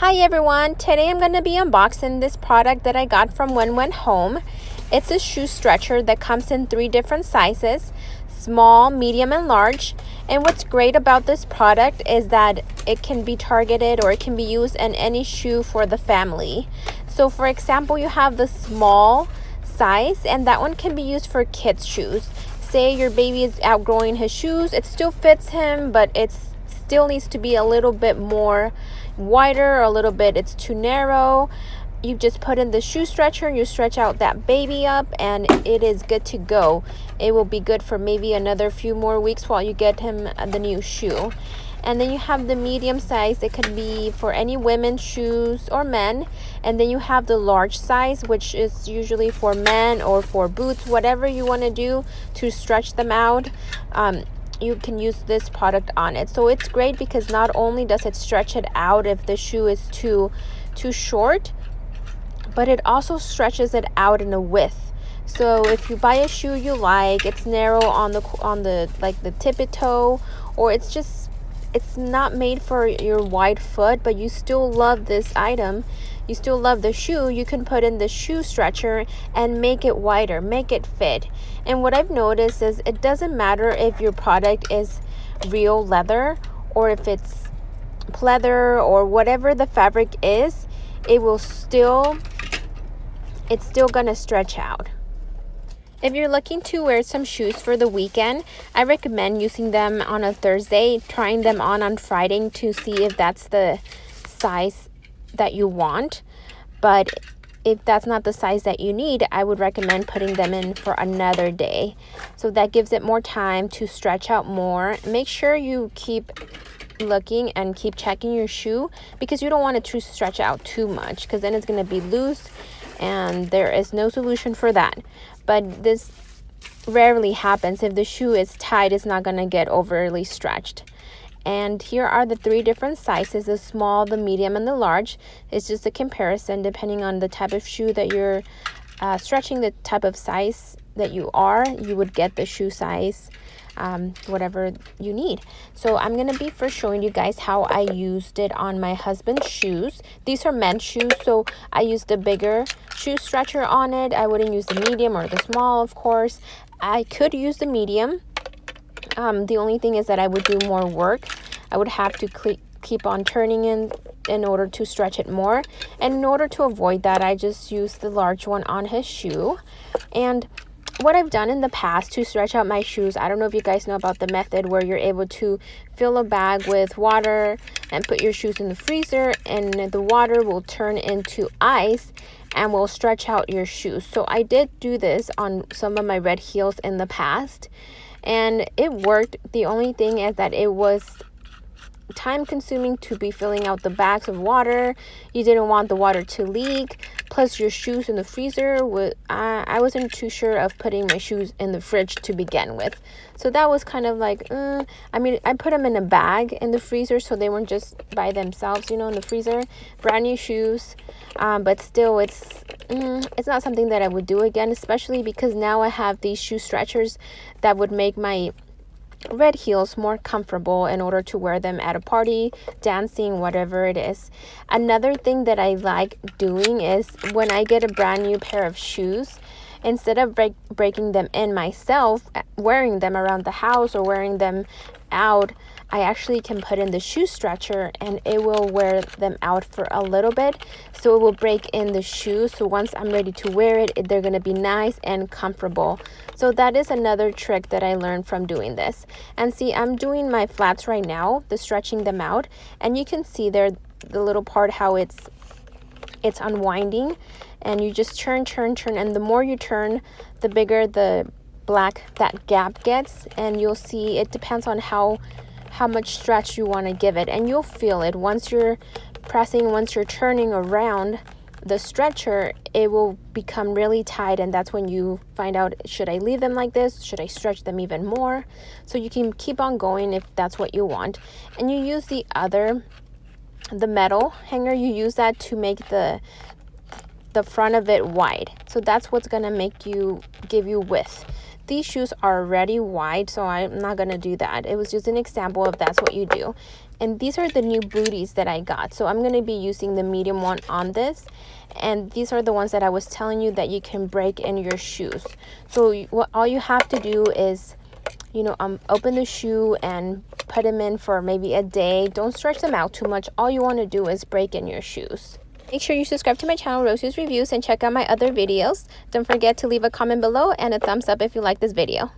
Hi everyone, today I'm going to be unboxing this product that I got from WEN WEN Home. It's a shoe stretcher that comes in 3 different sizes, small, medium, and large. And what's great about this product is that it can be targeted or it can be used in any shoe for the family. So for example, you have the small size and that one can be used for kids' shoes. Say your baby is outgrowing his shoes, it still fits him, but it still needs to be a little bit more wider, or a little bit it's too narrow. You just put in the shoe stretcher, you stretch out that baby up, and it is good to go. It will be good for maybe another few more weeks while you get him the new shoe. And then you have the medium size. It could be for any women's shoes or men. And then you have the large size, which is usually for men or for boots, whatever you want to do to stretch them out. You can use this product on it. So it's great because not only does it stretch it out if the shoe is too short, but it also stretches it out in a width. So if you buy a shoe you like, it's narrow on the like the tippy toe, or it's not made for your wide foot, but you still love this item, you still love the shoe, you can put in the shoe stretcher and make it wider, make it fit. And what I've noticed is it doesn't matter if your product is real leather or if it's pleather or whatever the fabric is, it's still gonna stretch out. If you're looking to wear some shoes for the weekend, I recommend using them on a Thursday, trying them on Friday to see if that's the size that you want. But if that's not the size that you need, I would recommend putting them in for another day. So that gives it more time to stretch out more. Make sure you keep looking and keep checking your shoe, because you don't want it to stretch out too much, because then it's going to be loose and there is no solution for that. But this rarely happens. If the shoe is tight, it's not going to get overly stretched. And here are the 3 different sizes: the small, the medium, and the large. It's just a comparison depending on the type of shoe that you're stretching, the type of size that you would get the shoe size, whatever you need. So I'm going to be first showing you guys how I used it on my husband's shoes. These are men's shoes, so I used the bigger shoe stretcher on it. I wouldn't use the medium or the small, of course. I could use the medium. The only thing is that I would do more work. I would have to keep on turning in order to stretch it more. And in order to avoid that, I just used the large one on his shoe. And what I've done in the past to stretch out my shoes, I don't know if you guys know about the method where you're able to fill a bag with water and put your shoes in the freezer, and the water will turn into ice and will stretch out your shoes. So I did do this on some of my red heels in the past, and it worked. The only thing is that it was time consuming to be filling out the bags of water. You didn't want the water to leak, plus your shoes in the freezer. I wasn't too sure of putting my shoes in the fridge to begin with, so that was kind of like I mean, I put them in a bag in the freezer so they weren't just by themselves, in the freezer, brand new shoes. But still, it's not something that I would do again, especially because now I have these shoe stretchers that would make my red heels more comfortable in order to wear them at a party, dancing, whatever it is. Another thing that I like doing is when I get a brand new pair of shoes, instead of breaking them in myself, wearing them around the house or wearing them out, I actually can put in the shoe stretcher and it will wear them out for a little bit, so it will break in the shoe. So once I'm ready to wear it, they're going to be nice and comfortable. So that is another trick that I learned from doing this. And see, I'm doing my flats right now, the stretching them out, and you can see there the little part how it's unwinding, and you just turn, and the more you turn, the bigger the black that gap gets. And you'll see it depends on how much stretch you want to give it, and you'll feel it once you're pressing, once you're turning around the stretcher, it will become really tight, and that's when you find out, should I leave them like this, should I stretch them even more? So you can keep on going if that's what you want. And you use the metal hanger, you use that to make the front of it wide. So that's what's going to give you width. These shoes are already wide, so I'm not going to do that. It was just an example of that's what you do. And these are the new booties that I got. So I'm going to be using the medium one on this. And these are the ones that I was telling you that you can break in your shoes. So all you have to do is, open the shoe and put them in for maybe a day. Don't stretch them out too much. All you want to do is break in your shoes. Make sure you subscribe to my channel, Rosie's Reviews, and check out my other videos. Don't forget to leave a comment below and a thumbs up if you like this video.